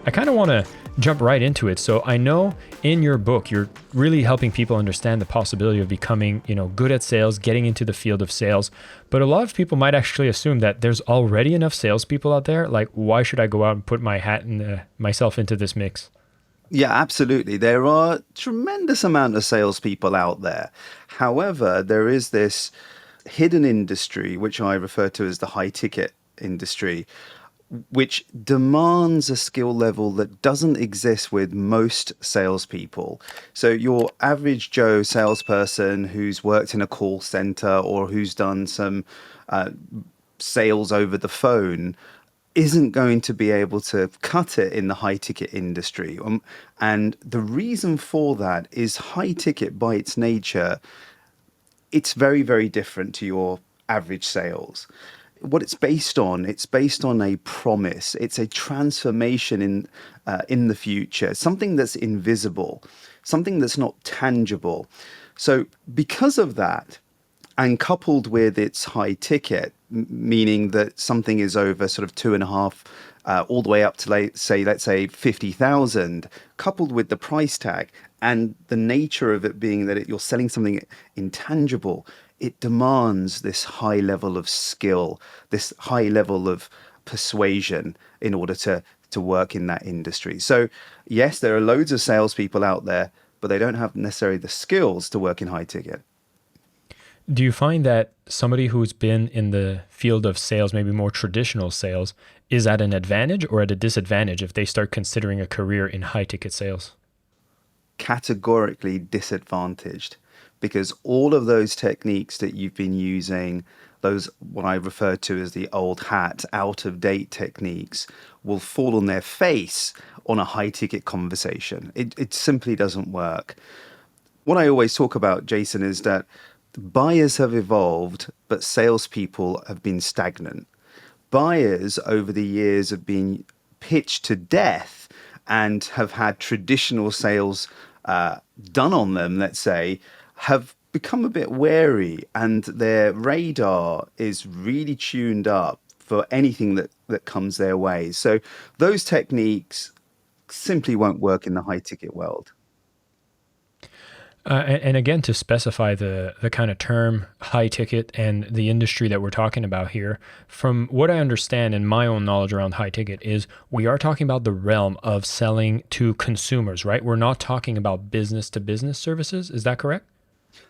I kind of want to jump right into it. So I know in your book, you're really helping people understand the possibility of becoming, good at sales, getting into the field of sales. But a lot of people might actually assume that there's already enough salespeople out there. Like, why should I go out and put myself into this mix? Yeah, absolutely. There are tremendous amount of salespeople out there. However, there is this hidden industry, which I refer to as the high ticket industry, which demands a skill level that doesn't exist with most salespeople. So your average Joe salesperson who's worked in a call center or who's done some uh, sales over the phone isn't going to be able to cut it in the high ticket industry. And the reason for that is high ticket by its nature, it's very, very different to your average sales. What it's based on a promise. It's a transformation in the future, something that's invisible, something that's not tangible. So because of that, and coupled with its high ticket, meaning that something is over sort of two and a half, all the way up to let's say 50,000, coupled with the price tag and the nature of it being that you're selling something intangible, it demands this high level of skill, this high level of persuasion in order to work in that industry. So yes, there are loads of salespeople out there, but they don't have necessarily the skills to work in high ticket. Do you find that somebody who's been in the field of sales, maybe more traditional sales, is at an advantage or at a disadvantage if they start considering a career in high ticket sales? Categorically disadvantaged, because all of those techniques that you've been using, those what I refer to as the old hat, out of date techniques, will fall on their face on a high ticket conversation. It simply doesn't work. What I always talk about, Jason, is that buyers have evolved, but salespeople have been stagnant. Buyers over the years have been pitched to death and have had traditional sales done on them, let's say, have become a bit wary, and their radar is really tuned up for anything that comes their way. So those techniques simply won't work in the high ticket world. And again, to specify the kind of term high ticket and the industry that we're talking about here, from what I understand and my own knowledge around high ticket is we are talking about the realm of selling to consumers, right? We're not talking about business to business services. Is that correct?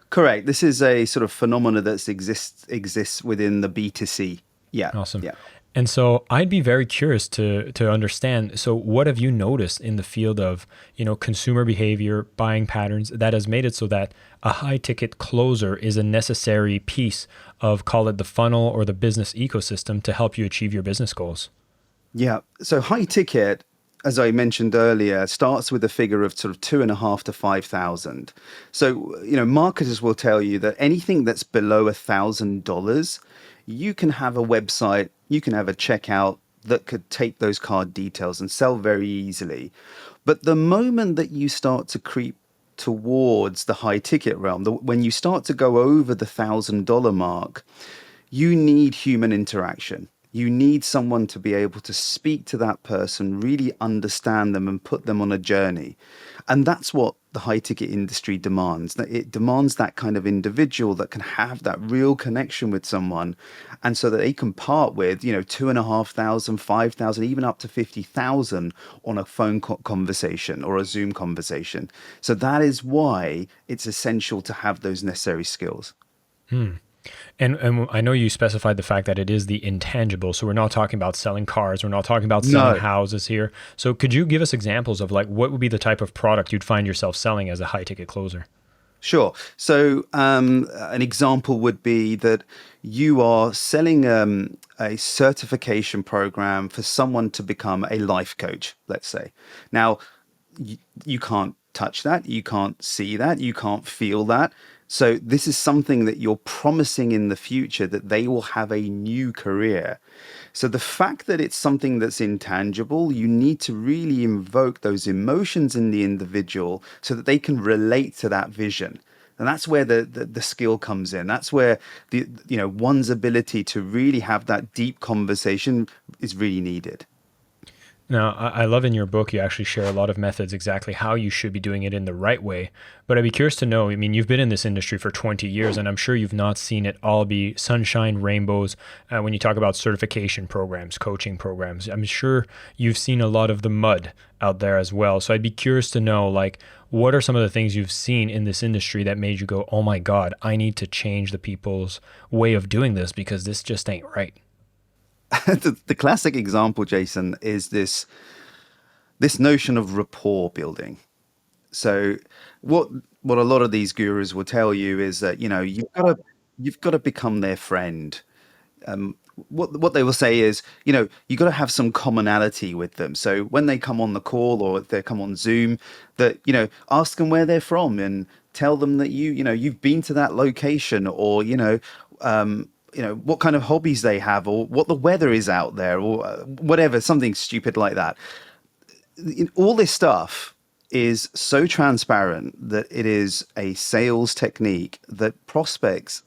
Correct. This is a sort of phenomena that exists within the B2C. Yeah, Awesome. yeah. And so I'd be very curious to understand. So what have you noticed in the field of, consumer behavior, buying patterns that has made it so that a high ticket closer is a necessary piece of, call it the funnel or the business ecosystem to help you achieve your business goals? Yeah. So high ticket, as I mentioned earlier, starts with a figure of sort of 2.5 to 5,000. So, marketers will tell you that anything that's below $1,000, you can have a website, you can have a checkout that could take those card details and sell very easily. But the moment that you start to creep towards the high ticket realm, when you start to go over the $1,000 mark, you need human interaction. You need someone to be able to speak to that person, really understand them and put them on a journey. And that's what the high ticket industry demands. That it demands that kind of individual that can have that real connection with someone. And so that they can part with, 2,500, 5,000, even up to 50,000 on a phone conversation or a Zoom conversation. So that is why it's essential to have those necessary skills. And I know you specified the fact that it is the intangible. So we're not talking about selling cars. We're not talking about selling No. houses here. So could you give us examples of like what would be the type of product you'd find yourself selling as a high ticket closer? Sure. So, an example would be that you are selling a certification program for someone to become a life coach, let's say. Now, you can't touch that, you can't see that, you can't feel that. So, this is something that you're promising in the future that they will have a new career. So the fact that it's something that's intangible, you need to really invoke those emotions in the individual so that they can relate to that vision. And that's where the skill comes in. That's where one's ability to really have that deep conversation is really needed. Now, I love in your book, you actually share a lot of methods exactly how you should be doing it in the right way. But I'd be curious to know, I mean, you've been in this industry for 20 years, and I'm sure you've not seen it all be sunshine, rainbows. When you talk about certification programs, coaching programs, I'm sure you've seen a lot of the mud out there as well. So I'd be curious to know, like, what are some of the things you've seen in this industry that made you go, oh my God, I need to change the people's way of doing this because this just ain't right? The classic example, Jason, is this notion of rapport building. So what what a lot of these gurus will tell you is that, you've got to become their friend. What they will say is, you got to have some commonality with them. So when they come on the call or if they come on Zoom, that, ask them where they're from and tell them that you've been to that location, or what kind of hobbies they have, or what the weather is out there, or whatever, something stupid like that. All this stuff is so transparent that it is a sales technique that prospects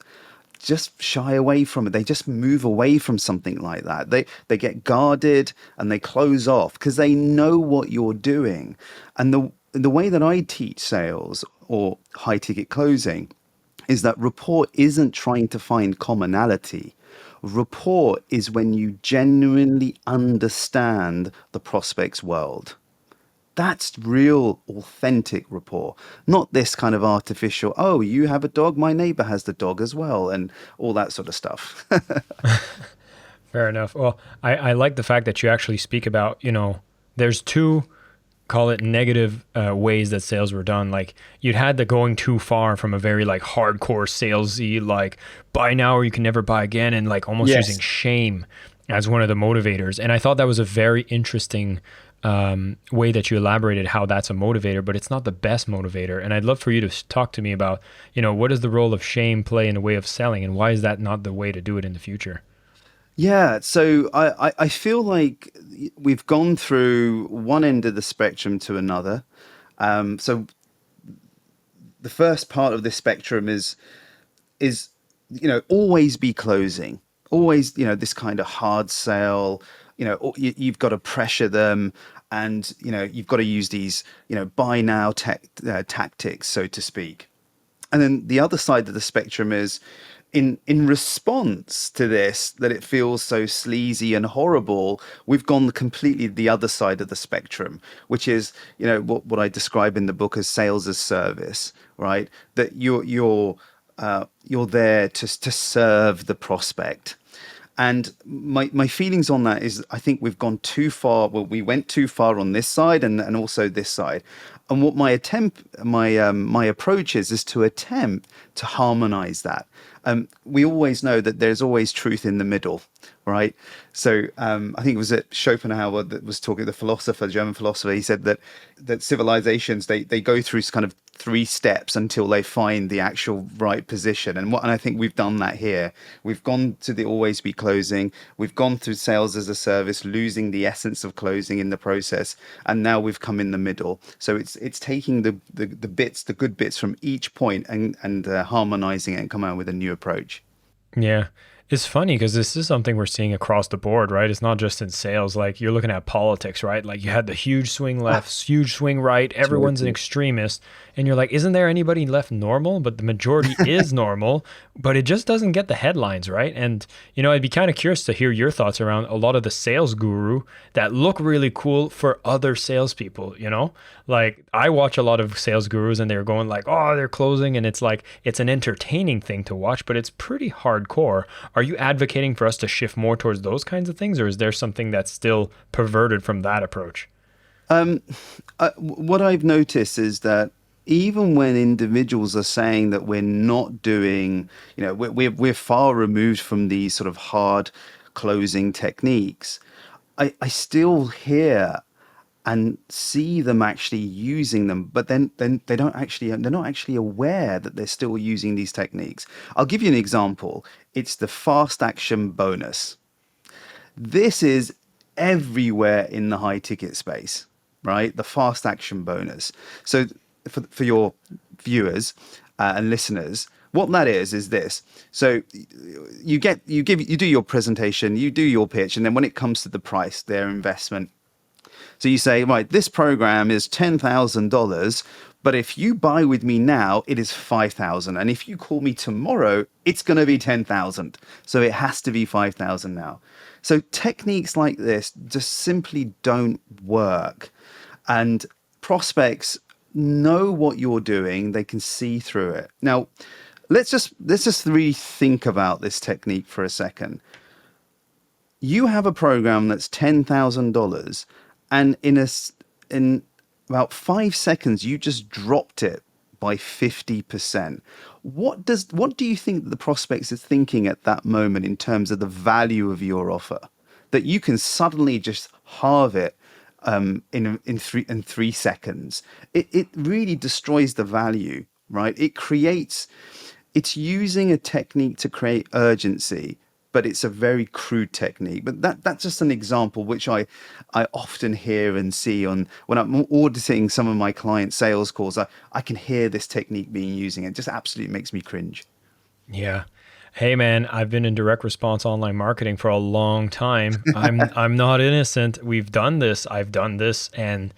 just shy away from it. They just move away from something like that. They get guarded and they close off because they know what you're doing. And the way that I teach sales or high ticket closing is that rapport isn't trying to find commonality. Rapport is when you genuinely understand the prospect's world. That's real, authentic rapport, not this kind of artificial, oh, you have a dog, my neighbor has the dog as well, and all that sort of stuff. Fair enough. Well, I like the fact that you actually speak about, there's two, call it negative ways that sales were done. Like you'd had the going too far from a very like hardcore salesy, like buy now or you can never buy again, and like almost using Yes. shame as one of the motivators. And I thought that was a very interesting way that you elaborated how that's a motivator, but it's not the best motivator. And I'd love for you to talk to me about, what does the role of shame play in a way of selling, and why is that not the way to do it in the future? Yeah, so I feel like we've gone through one end of the spectrum to another. So the first part of this spectrum is always be closing, always, this kind of hard sell. You've got to pressure them, and you've got to use these buy now tactics, so to speak. And then the other side of the spectrum is in response to this, that it feels so sleazy and horrible, we've gone completely the other side of the spectrum, which is, what I describe in the book as sales as service, right? That you're there to serve the prospect. And my feelings on that is I think we've gone too far. Well, we went too far on this side and also this side. And what my approach is to attempt to harmonize that. We always know that there's always truth in the middle, right? So I think it was Schopenhauer that was talking, the philosopher, German philosopher. He said that civilizations they go through kind of three steps until they find the actual right position. And I think we've done that here. We've gone to the always be closing. We've gone through sales as a service, losing the essence of closing in the process, and now we've come in the middle. So it's taking the bits, the good bits from each point, and harmonizing it and come out with a new approach. Yeah. It's funny because this is something we're seeing across the board, right? It's not just in sales. Like you're looking at politics, right? Like you had the huge swing left, huge swing right. Everyone's an Totally. extremist. And you're like, isn't there anybody left normal? But the majority is normal, but it just doesn't get the headlines, right? And, I'd be kind of curious to hear your thoughts around a lot of the sales guru that look really cool for other salespeople, Like I watch a lot of sales gurus and they're going like, oh, they're closing. And it's like, it's an entertaining thing to watch, but it's pretty hardcore. Are you advocating for us to shift more towards those kinds of things, or is there something that's still perverted from that approach? What I've noticed is that even when individuals are saying that we're not doing, we're far removed from these sort of hard closing techniques, I still hear and see them actually using them, but then they're not actually aware that they're still using these techniques. I'll give you an example. It's the fast action bonus. This is everywhere in the high ticket space, right? The fast action bonus. So for your viewers and listeners, what that is this. So you do your presentation, you do your pitch, and then when it comes to the price, their investment, So you say, right, this program is $10,000, but if you buy with me now, it is 5,000. And if you call me tomorrow, it's going to be 10,000. So it has to be 5,000 now. So techniques like this just simply don't work. And prospects know what you're doing. They can see through it. Now, let's just really think about this technique for a second. You have a program that's $10,000, and in about 5 seconds you just dropped it by 50%. What do you think the prospects are thinking at that moment in terms of the value of your offer, that you can suddenly just halve it in 3 seconds? It really destroys the value, right? It's using a technique to create urgency, but it's a very crude technique. But that's just an example which I often hear and see on when I'm auditing some of my client sales calls. I can hear this technique being used. It just absolutely makes me cringe. Yeah. Hey man, I've been in direct response online marketing for a long time. I'm not innocent. We've done this. I've done this, and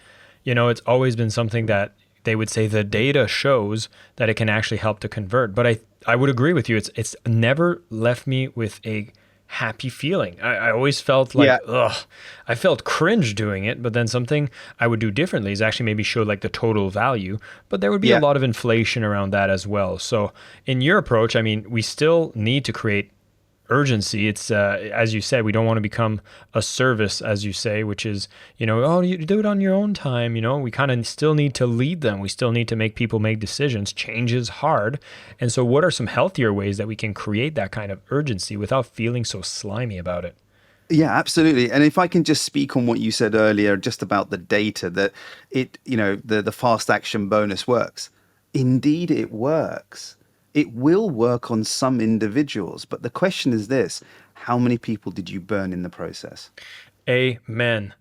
it's always been something that they would say the data shows that it can actually help to convert. But I would agree with you. It's never left me with a happy feeling. I always felt like, Yeah, ugh, I felt cringe doing it. But then something I would do differently is actually maybe show like the total value, but there would be a yeah. lot of inflation around that as well. So in your approach, I mean, we still need to create urgency. It's as you said, we don't want to become a service, as you say, which is, oh, you do it on your own time. We kind of still need to lead them. We still need to make people make decisions. Change is hard. And so what are some healthier ways that we can create that kind of urgency without feeling so slimy about it? Yeah, absolutely. And if I can just speak on what you said earlier, just about the data, that the fast action bonus works. Indeed, it works. It will work on some individuals. But the question is this: how many people did you burn in the process? Amen.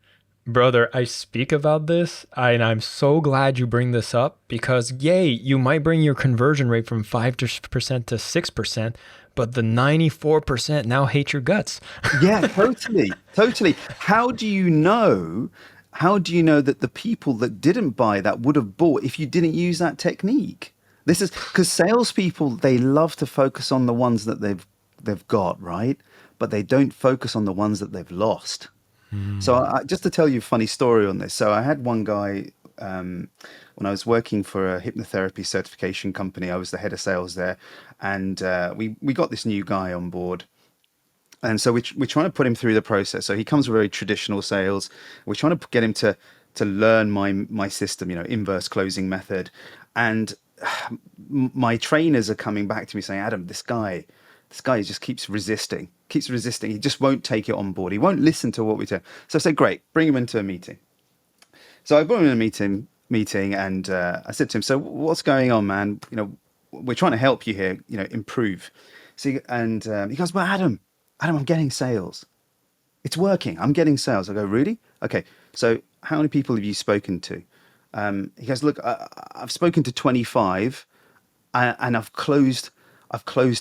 Brother, I speak about this, and I'm so glad you bring this up because, yay, you might bring your conversion rate from 5% to 6%, but the 94% now hate your guts. Yeah, totally. Totally. How do you know? How do you know that the people that didn't buy that would have bought if you didn't use that technique? This is because salespeople, they love to focus on the ones that they've got, right? But they don't focus on the ones that they've lost. So just to tell you a funny story on this. So I had one guy when I was working for a hypnotherapy certification company. I was the head of sales there, and we got this new guy on board. And so we're trying to put him through the process. So he comes with very traditional sales. We're trying to get him to learn my system, inverse closing method. And my trainers are coming back to me saying, Adam, this guy just keeps resisting. He just won't take it on board. He won't listen to what we tell. So I said, great, bring him into a meeting. So I brought him in a meeting, and I said to him, so what's going on, man? We're trying to help you here, improve. So he goes, well, Adam, I'm getting sales. It's working. I'm getting sales. I go, really? Okay. So how many people have you spoken to? He goes, look, I've spoken to 25, and I've closed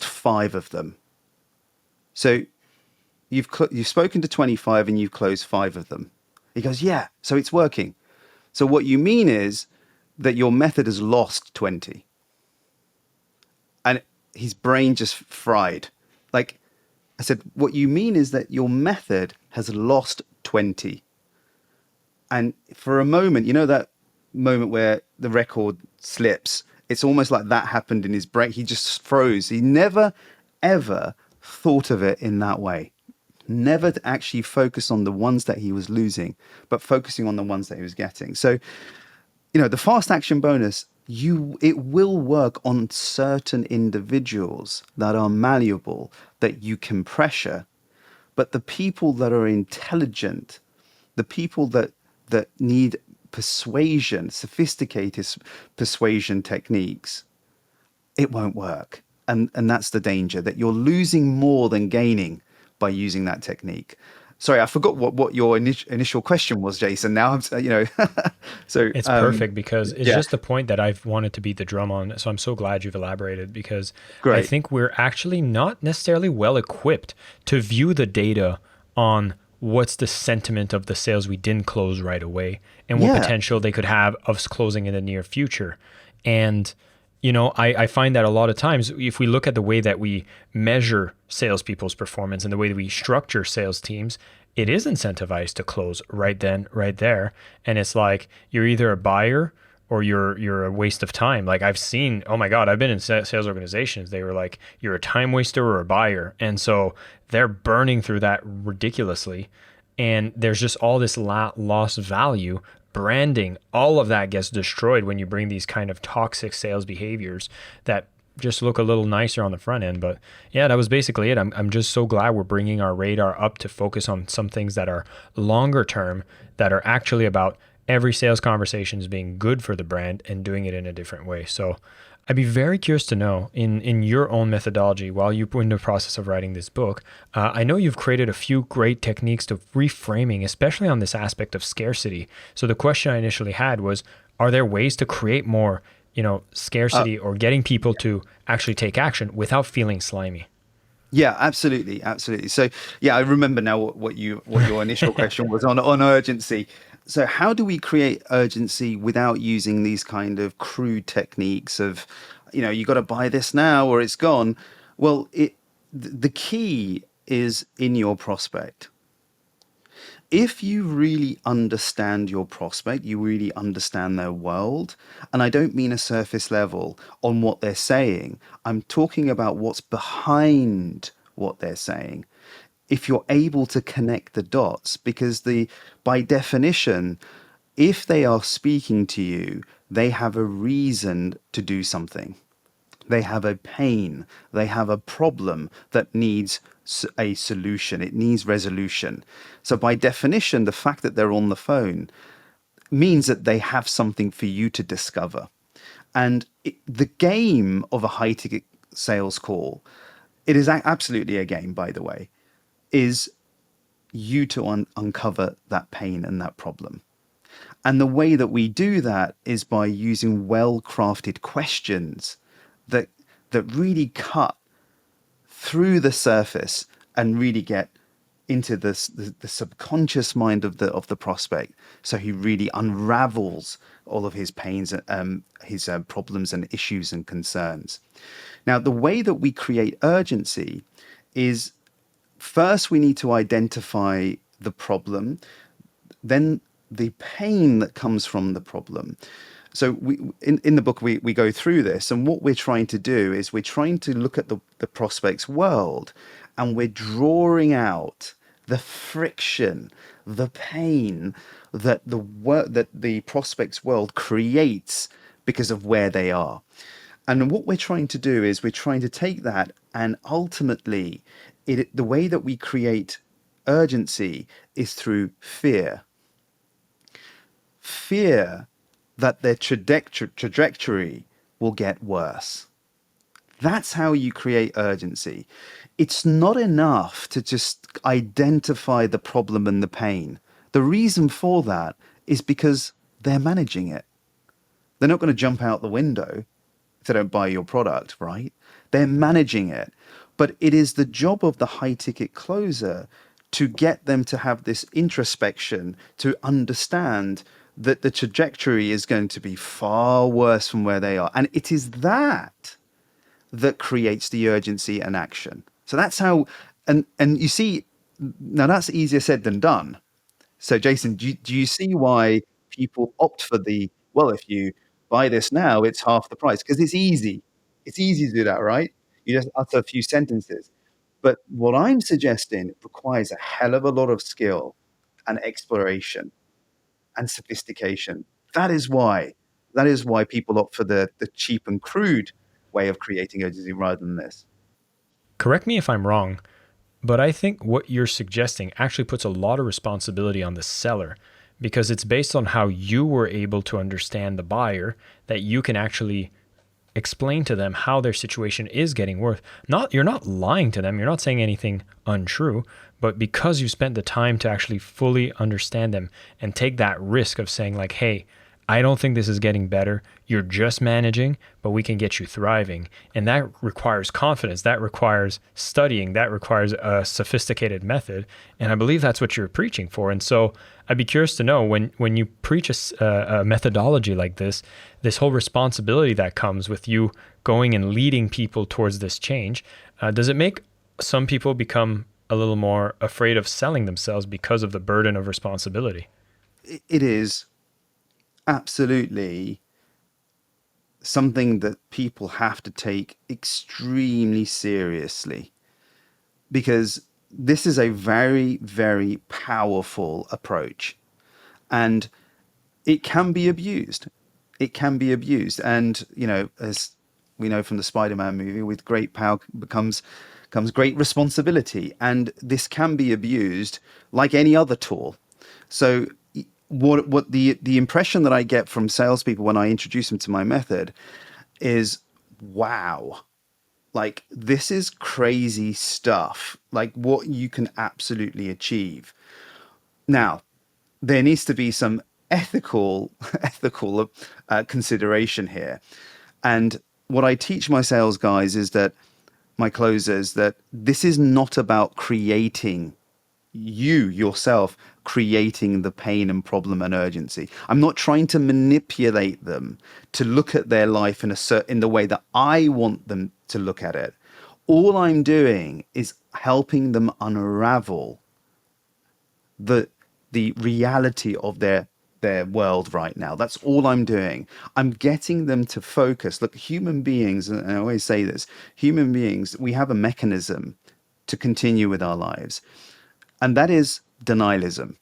5 of them. So you've spoken to 25 and you've closed 5 of them. He goes, yeah. So it's working. So what you mean is that your method has lost 20. And his brain just fried. Like I said, what you mean is that your method has lost 20. And for a moment, that moment where the record slips, it's almost like that happened in his brain. He just froze. He never, ever thought of it in that way. Never to actually focus on the ones that he was losing, but focusing on the ones that he was getting. So, the fast action bonus, it will work on certain individuals that are malleable, that you can pressure. But the people that are intelligent, the people that need persuasion, sophisticated persuasion techniques, it won't work. And that's the danger, that you're losing more than gaining by using that technique. Sorry, I forgot what your initial question was, Jason. Now I'm, so It's perfect because it's yeah, just the point that I've wanted to beat the drum on. So I'm so glad you've elaborated because I great. think we're actually not necessarily well equipped to view the data on what's the sentiment of the sales we didn't close right away, and what Yeah. potential they could have of closing in the near future. And I find that a lot of times, if we look at the way that we measure salespeople's performance and the way that we structure sales teams, it is incentivized to close right then, right there. And it's like you're either a buyer or you're a waste of time. Like I've seen, oh my God, I've been in sales organizations. They were like, you're a time waster or a buyer. And so they're burning through that ridiculously. And there's just all this lost value. Branding, all of that gets destroyed when you bring these kind of toxic sales behaviors that just look a little nicer on the front end. But yeah, that was basically it. I'm just so glad we're bringing our radar up to focus on some things that are longer term, that are actually about every sales conversation is being good for the brand and doing it in a different way. So I'd be very curious to know in your own methodology while you're in the process of writing this book. I know you've created a few great techniques to reframing, especially on this aspect of scarcity. So the question I initially had was, are there ways to create more, Uh, scarcity or getting people to actually take action without feeling slimy? yeah, absolutely, absolutely. So, yeah, I remember now what your initial question was on urgency. So, how do we create urgency without using these kind of crude techniques of, you got to buy this now or it's gone? Well, the key is in your prospect. If you really understand your prospect, you really understand their world, and I don't mean a surface level on what they're saying, I'm talking about what's behind what they're saying. If you're able to connect the dots, because by definition, if they are speaking to you, they have a reason to do something. They have a pain, they have a problem that needs a solution, it needs resolution. So, by definition, the fact that they're on the phone means that they have something for you to discover. And the game of a high ticket sales call, it is absolutely a game, by the way, is you to uncover that pain and that problem. And the way that we do that is by using well crafted questions that really cut through the surface and really get into the subconscious mind of the prospect, so he really unravels all of his pains, his problems and issues and concerns. Now, the way that we create urgency is, first we need to identify the problem, then the pain that comes from the problem. So in the book, we go through this, and what we're trying to do is we're trying to look at the prospect's world, and we're drawing out the friction, the pain that the prospect's world creates because of where they are. And what we're trying to do is we're trying to take that, and ultimately the way that we create urgency is through fear. Fear that their trajectory will get worse. That's how you create urgency. It's not enough to just identify the problem and the pain. The reason for that is because they're managing it. They're not going to jump out the window if they don't buy your product, right? They're managing it. But it is the job of the high ticket closer to get them to have this introspection, to understand that the trajectory is going to be far worse from where they are. And it is that creates the urgency and action. So that's how, and you see, now that's easier said than done. So Jason, do you see why people opt for if you buy this now, it's half the price? Because it's easy. It's easy to do that, right? You just utter a few sentences. But what I'm suggesting requires a hell of a lot of skill and exploration and sophistication. That is why. That is why people opt for the cheap and crude way of creating urgency rather than this. Correct me if I'm wrong, but I think what you're suggesting actually puts a lot of responsibility on the seller, because it's based on how you were able to understand the buyer that you can actually explain to them how their situation is getting worse. You're not lying to them, you're not saying anything untrue, but because you spent the time to actually fully understand them and take that risk of saying like, hey, I don't think this is getting better. You're just managing, but we can get you thriving. And that requires confidence. That requires studying. That requires a sophisticated method. And I believe that's what you're preaching for. And so I'd be curious to know when you preach a methodology like this whole responsibility that comes with you going and leading people towards this change, does it make some people become a little more afraid of selling themselves because of the burden of responsibility? It is absolutely something that people have to take extremely seriously, because this is a very, very powerful approach, and it can be abused. It can be abused. And, as we know from the Spider-Man movie, with great power comes great responsibility. And this can be abused like any other tool. So what the impression that I get from salespeople when I introduce them to my method is, wow, like this is crazy stuff, like what you can absolutely achieve. Now, there needs to be some ethical consideration here. And what I teach my sales guys is that my closers, that this is not about creating you yourself creating the pain and problem and urgency. I'm not trying to manipulate them to look at their life in the way that I want them to look at it. All I'm doing is helping them unravel the reality of their world right now. That's all I'm doing. I'm getting them to focus. Look, human beings, and I always say this, human beings, we have a mechanism to continue with our lives, and that is denialism.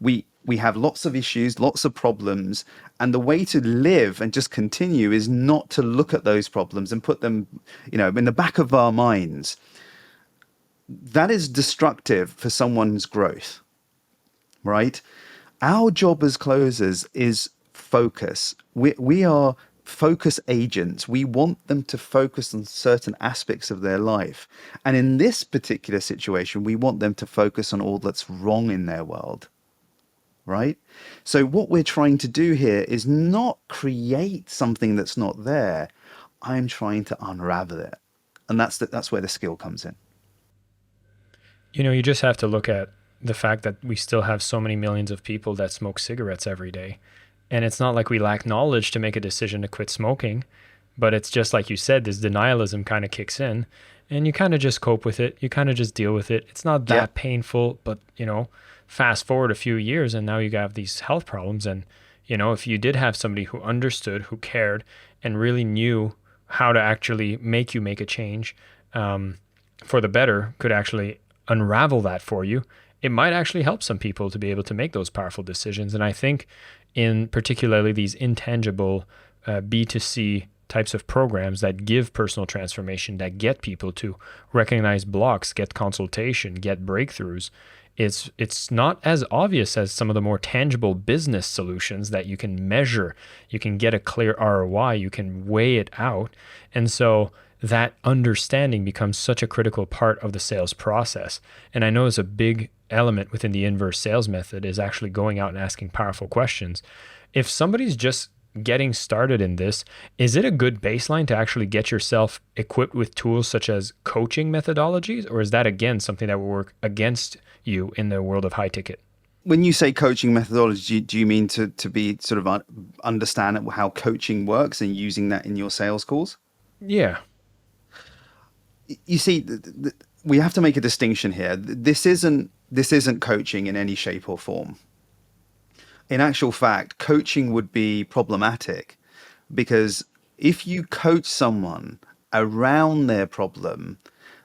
We have lots of issues, lots of problems, and the way to live and just continue is not to look at those problems and put them, in the back of our minds. That is destructive for someone's growth, right? Our job as closers is focus. We are focus agents. We want them to focus on certain aspects of their life. And in this particular situation, we want them to focus on all that's wrong in their world, right? So what we're trying to do here is not create something that's not there. I'm trying to unravel it. And that's where the skill comes in. You just have to look at the fact that we still have so many millions of people that smoke cigarettes every day. And it's not like we lack knowledge to make a decision to quit smoking, but it's just like you said, this denialism kind of kicks in and you kind of just cope with it. You kind of just deal with it. It's not that painful, but fast forward a few years and now you have these health problems. And, if you did have somebody who understood, who cared, and really knew how to actually make you make a change for the better, could actually unravel that for you, it might actually help some people to be able to make those powerful decisions. And I think in particularly these intangible B2C types of programs that give personal transformation, that get people to recognize blocks, get consultation, get breakthroughs, it's not as obvious as some of the more tangible business solutions that you can measure. You can get a clear ROI, you can weigh it out. And so that understanding becomes such a critical part of the sales process. And I know it's a big element within the inverse sales method is actually going out and asking powerful questions. If somebody's just getting started in this, is it a good baseline to actually get yourself equipped with tools such as coaching methodologies? Or is that, again, something that will work against you in the world of high ticket? When you say coaching methodology, do you mean to be sort of understand how coaching works and using that in your sales calls? Yeah. You see, we have to make a distinction here. This isn't coaching in any shape or form. In actual fact, coaching would be problematic because if you coach someone around their problem,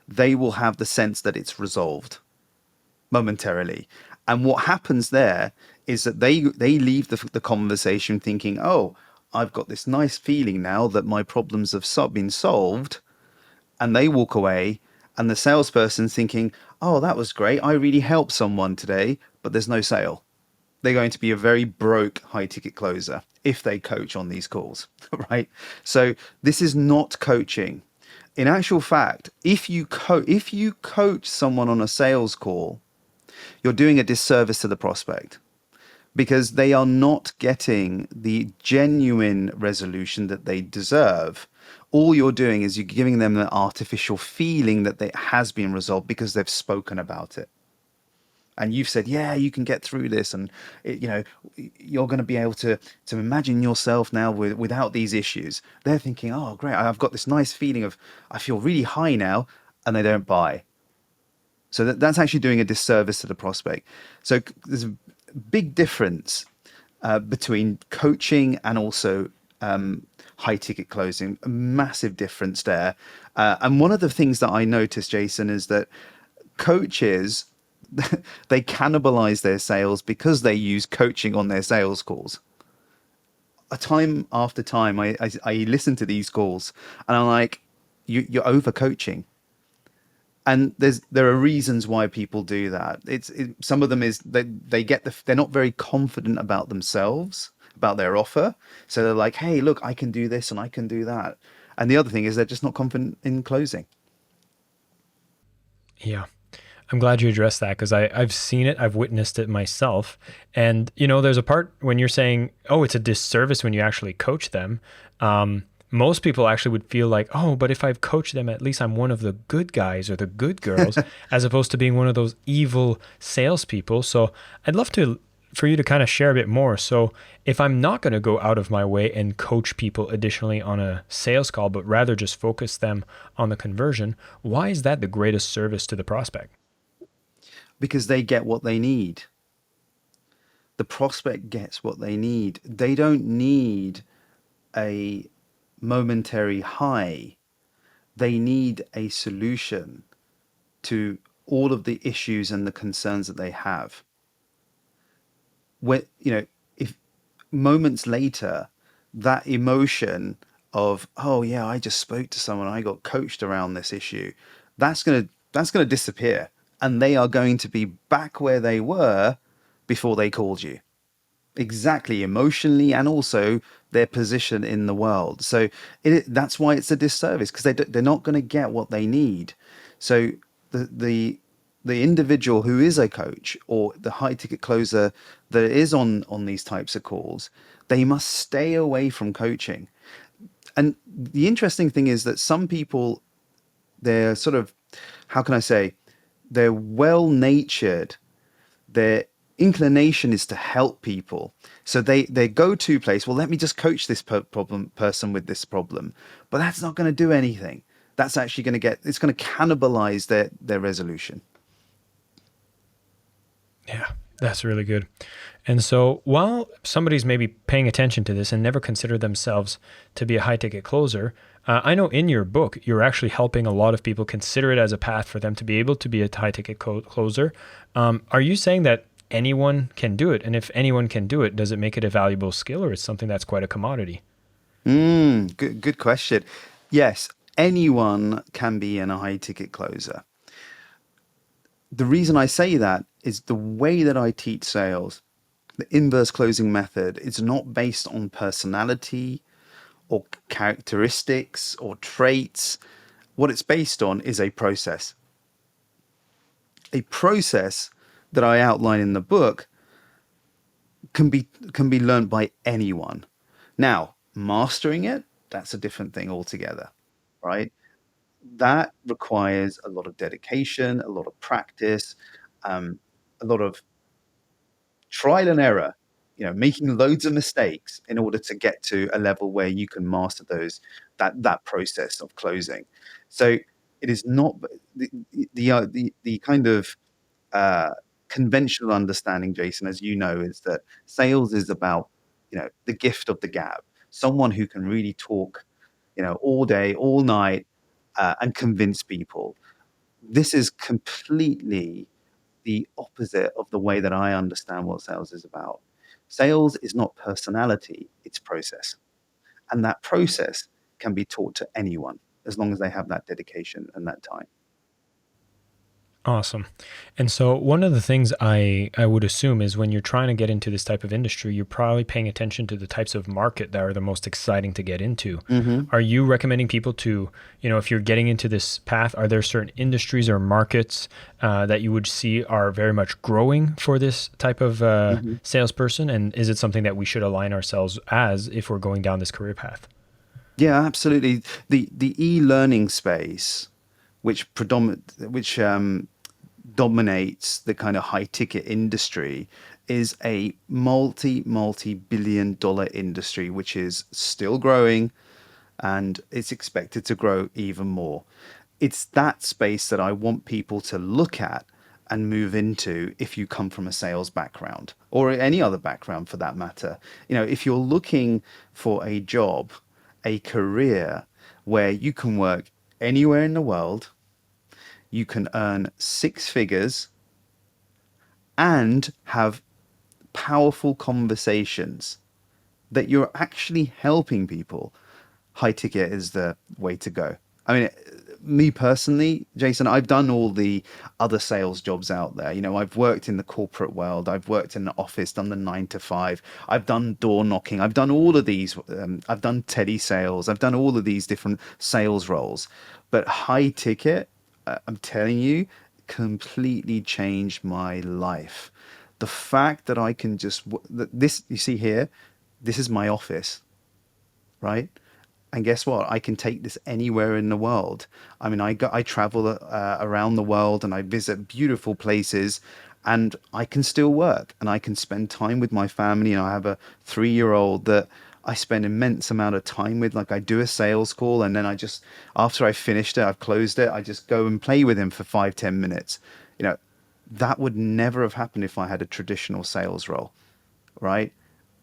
they will have the sense that it's resolved momentarily. And what happens there is that they leave the conversation thinking, oh, I've got this nice feeling now that my problems have been solved. And they walk away and the salesperson's thinking, oh, that was great. I really helped someone today, but there's no sale. They're going to be a very broke high ticket closer if they coach on these calls, right? So this is not coaching. In actual fact, if you coach someone on a sales call, you're doing a disservice to the prospect, because they are not getting the genuine resolution that they deserve. All you're doing is you're giving them the artificial feeling that it has been resolved because they've spoken about it. And you've said, yeah, you can get through this, and you're going to be able to imagine yourself now without these issues. They're thinking, oh, great, I've got this nice feeling of I feel really high now, and they don't buy. So that's actually doing a disservice to the prospect. So there's a big difference between coaching and also high ticket closing. A massive difference there. And one of the things that I noticed, Jason, is that coaches they cannibalize their sales because they use coaching on their sales calls. A time after time, I listen to these calls and I'm like, you're over coaching. And there are reasons why people do that. Some of them is they're not very confident about themselves, about their offer. So they're like, hey, look, I can do this and I can do that. And the other thing is they're just not confident in closing. Yeah. I'm glad you addressed that because I've seen it, I've witnessed it myself. And, there's a part when you're saying, oh, it's a disservice when you actually coach them. Most people actually would feel like, oh, but if I've coached them, at least I'm one of the good guys or the good girls, as opposed to being one of those evil salespeople. So I'd love for you to kind of share a bit more. So if I'm not going to go out of my way and coach people additionally on a sales call, but rather just focus them on the conversion, why is that the greatest service to the prospect? Because they get what they need. The prospect gets what they need. They don't need a momentary high. They need a solution to all of the issues and the concerns that they have. When, if moments later, that emotion of, oh yeah, I just spoke to someone, I got coached around this issue, that's gonna disappear. And they are going to be back where they were before they called you. Exactly, emotionally and also their position in the world. So that's why it's a disservice, because they're not going to get what they need. So the individual who is a coach or the high ticket closer that is on these types of calls, they must stay away from coaching. And the interesting thing is that some people, they're sort of, how can I say, they're well natured, their inclination is to help people. So they go to place, well, let me just coach this person with this problem. But that's not going to do anything. That's actually going to it's going to cannibalize their resolution. Yeah, that's really good. And so while somebody's maybe paying attention to this and never considered themselves to be a high ticket closer, I know in your book, you're actually helping a lot of people consider it as a path for them to be able to be a high ticket closer. Are you saying that anyone can do it? And if anyone can do it, does it make it a valuable skill or it's something that's quite a commodity? Good question. Yes, anyone can be a high ticket closer. The reason I say that is the way that I teach sales, the inverse closing method, is not based on personality or characteristics or traits. What it's based on is a process that I outline in the book can be learned by anyone. Now, mastering it, that's a different thing altogether, right? That requires a lot of dedication, a lot of practice, a lot of trial and error, making loads of mistakes in order to get to a level where you can master that process of closing. So it is not the kind of uh, conventional understanding, Jason, as you know, is that sales is about, the gift of the gab, someone who can really talk, all day, all night, and convince people. This is completely the opposite of the way that I understand what sales is about. Sales is not personality, it's process. And that process can be taught to anyone as long as they have that dedication and that time. Awesome. And so one of the things I would assume is when you're trying to get into this type of industry, you're probably paying attention to the types of market that are the most exciting to get into. Hmm. Are you recommending people to, if you're getting into this path, are there certain industries or markets that you would see are very much growing for this type of salesperson? And is it something that we should align ourselves as if we're going down this career path? Yeah, absolutely. The e-learning space, which dominates the kind of high ticket industry, is a multi billion industry, which is still growing, and it's expected to grow even more. It's that space that I want people to look at and move into if you come from a sales background or any other background for that matter. If you're looking for a job, a career where you can work anywhere in the world, you can earn six figures and have powerful conversations that you're actually helping people, high ticket is the way to go. I mean, me personally, Jason, I've done all the other sales jobs out there. I've worked in the corporate world, I've worked in the office, done the 9 to 5, I've done door knocking, I've done all of these, I've done tele sales, I've done all of these different sales roles. But high ticket, I'm telling you, completely changed my life. The fact that I can just, this, you see here, this is my office, right? And guess what? I can take this anywhere in the world. I mean, I travel around the world and I visit beautiful places, and I can still work and I can spend time with my family. And I have a 3-year-old that I spend immense amount of time with. Like I do a sales call, and then I just, after I finished it, I've closed it, I just go and play with him for 5, 10 minutes. You know, that would never have happened if I had a traditional sales role, right?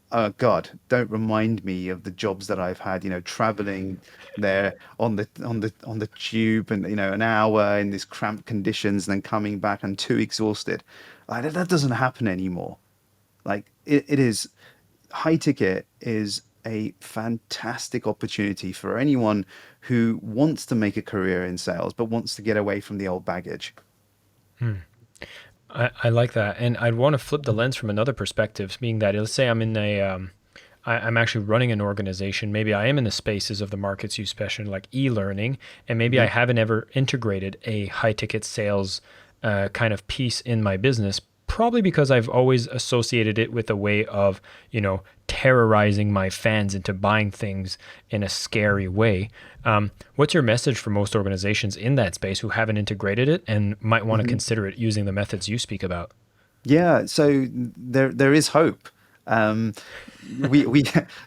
Oh God, don't remind me of the jobs that I've had, traveling there on the tube, and an hour in these cramped conditions and then coming back and too exhausted. That doesn't happen anymore. Like it is, high ticket is a fantastic opportunity for anyone who wants to make a career in sales but wants to get away from the old baggage. I like that, and I'd want to flip the lens from another perspective, being that let's say I'm in I'm actually running an organization. Maybe I am in the spaces of the markets you specialize, like e-learning, and maybe I Hmm. haven't ever integrated a high-ticket sales kind of piece in my business. Probably because I've always associated it with a way of, terrorizing my fans into buying things in a scary way. What's your message for most organizations in that space who haven't integrated it and might want to consider it using the methods you speak about? Yeah, so there is hope. Um, we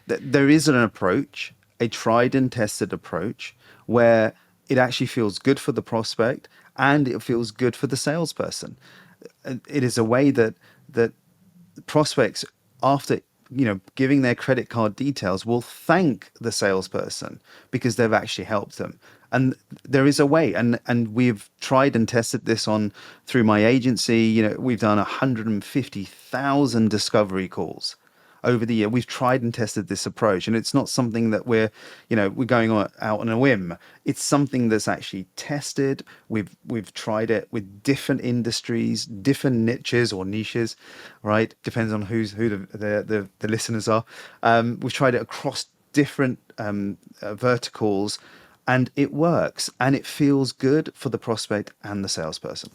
there is an approach, a tried and tested approach, where it actually feels good for the prospect and it feels good for the salesperson. It is a way that prospects, after giving their credit card details, will thank the salesperson because they've actually helped them. And there is a way, and we've tried and tested this on through my agency. We've done 150,000 discovery calls over the year. We've tried and tested this approach, and it's not something that we're going out on a whim. It's something that's actually tested. We've tried it with different industries, different niches or niches, right? Depends on who the listeners are. We've tried it across different verticals, and it works, and it feels good for the prospect and the salesperson.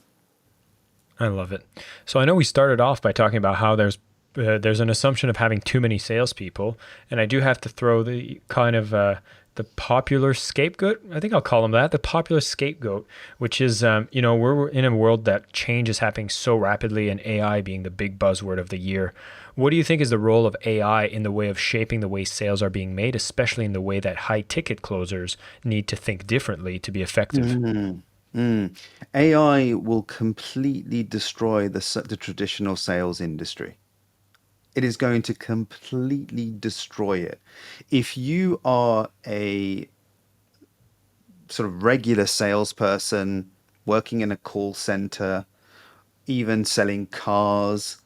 I love it. So I know we started off by talking about how there's an assumption of having too many salespeople, and I do have to throw the kind of the popular scapegoat. I think I'll call them that, the popular scapegoat, which is we're in a world that change is happening so rapidly, and AI being the big buzzword of the year. What do you think is the role of AI in the way of shaping the way sales are being made, especially in the way that high ticket closers need to think differently to be effective? Mm. Mm. AI will completely destroy the traditional sales industry. It is going to completely destroy it. If you are a sort of regular salesperson working in a call center, even selling cars,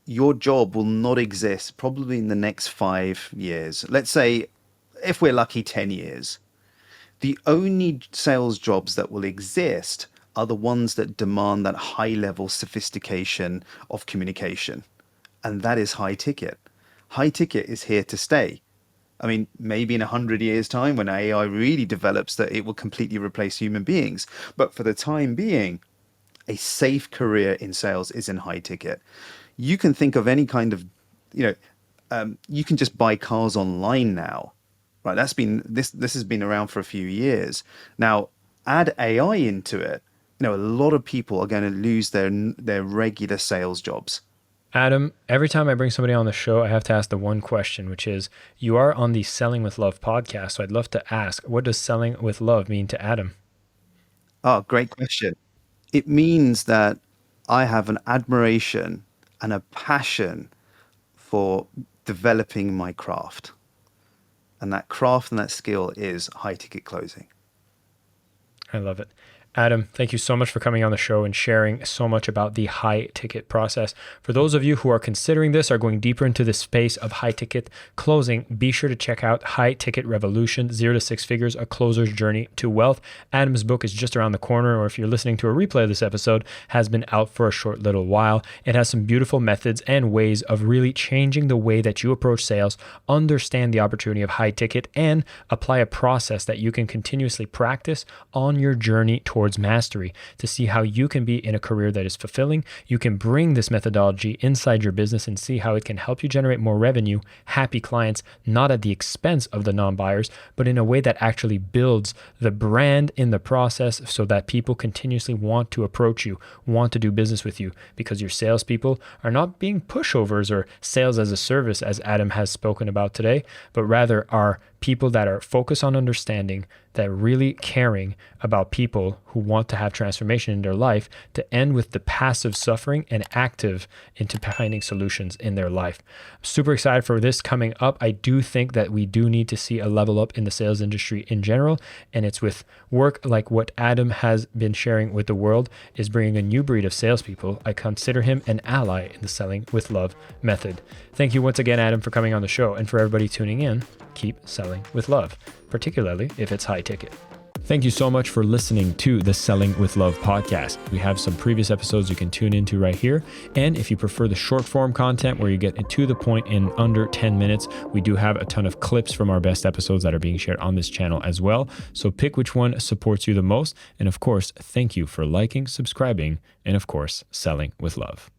your job will not exist probably in the next 5 years. Let's say, if we're lucky, 10 years. The only sales jobs that will exist are the ones that demand that high level sophistication of communication. And that is high ticket. High ticket is here to stay. I mean, maybe in 100 years' time, when AI really develops, that it will completely replace human beings. But for the time being, a safe career in sales is in high ticket. You can think of any kind of, you know, you can just buy cars online now, right? This has been around for a few years now. Add AI into it, a lot of people are going to lose their regular sales jobs. Adam, every time I bring somebody on the show, I have to ask the one question, which is, you are on the Selling with Love podcast. So I'd love to ask, what does selling with love mean to Adam? Oh, great question. It means that I have an admiration and a passion for developing my craft. And that craft and that skill is high ticket closing. I love it. Adam, thank you so much for coming on the show and sharing so much about the high ticket process. For those of you who are considering this, are going deeper into the space of high ticket closing, be sure to check out High Ticket Revolution, 0 to 6 Figures, A Closer's Journey to Wealth. Adam's book is just around the corner, or if you're listening to a replay of this episode, has been out for a short little while. It has some beautiful methods and ways of really changing the way that you approach sales, understand the opportunity of high ticket, and apply a process that you can continuously practice on your journey towards mastery to see how you can be in a career that is fulfilling. You can bring this methodology inside your business and see how it can help you generate more revenue, happy clients, not at the expense of the non-buyers, but in a way that actually builds the brand in the process so that people continuously want to approach you, want to do business with you, because your salespeople are not being pushovers or sales as a service, as Adam has spoken about today, but rather are people that are focused on understanding, that are really caring about people who want to have transformation in their life, to end with the passive suffering and active into finding solutions in their life. I'm super excited for this coming up. I do think that we do need to see a level up in the sales industry in general, and it's with work like what Adam has been sharing with the world, is bringing a new breed of salespeople. I consider him an ally in the Selling with Love method. Thank you once again, Adam, for coming on the show, and for everybody tuning in, keep selling with love, particularly if it's high ticket. Thank you so much for listening to the Selling with Love podcast. We have some previous episodes you can tune into right here. And if you prefer the short form content where you get to the point in under 10 minutes, we do have a ton of clips from our best episodes that are being shared on this channel as well. So pick which one supports you the most. And of course, thank you for liking, subscribing, and of course, selling with love.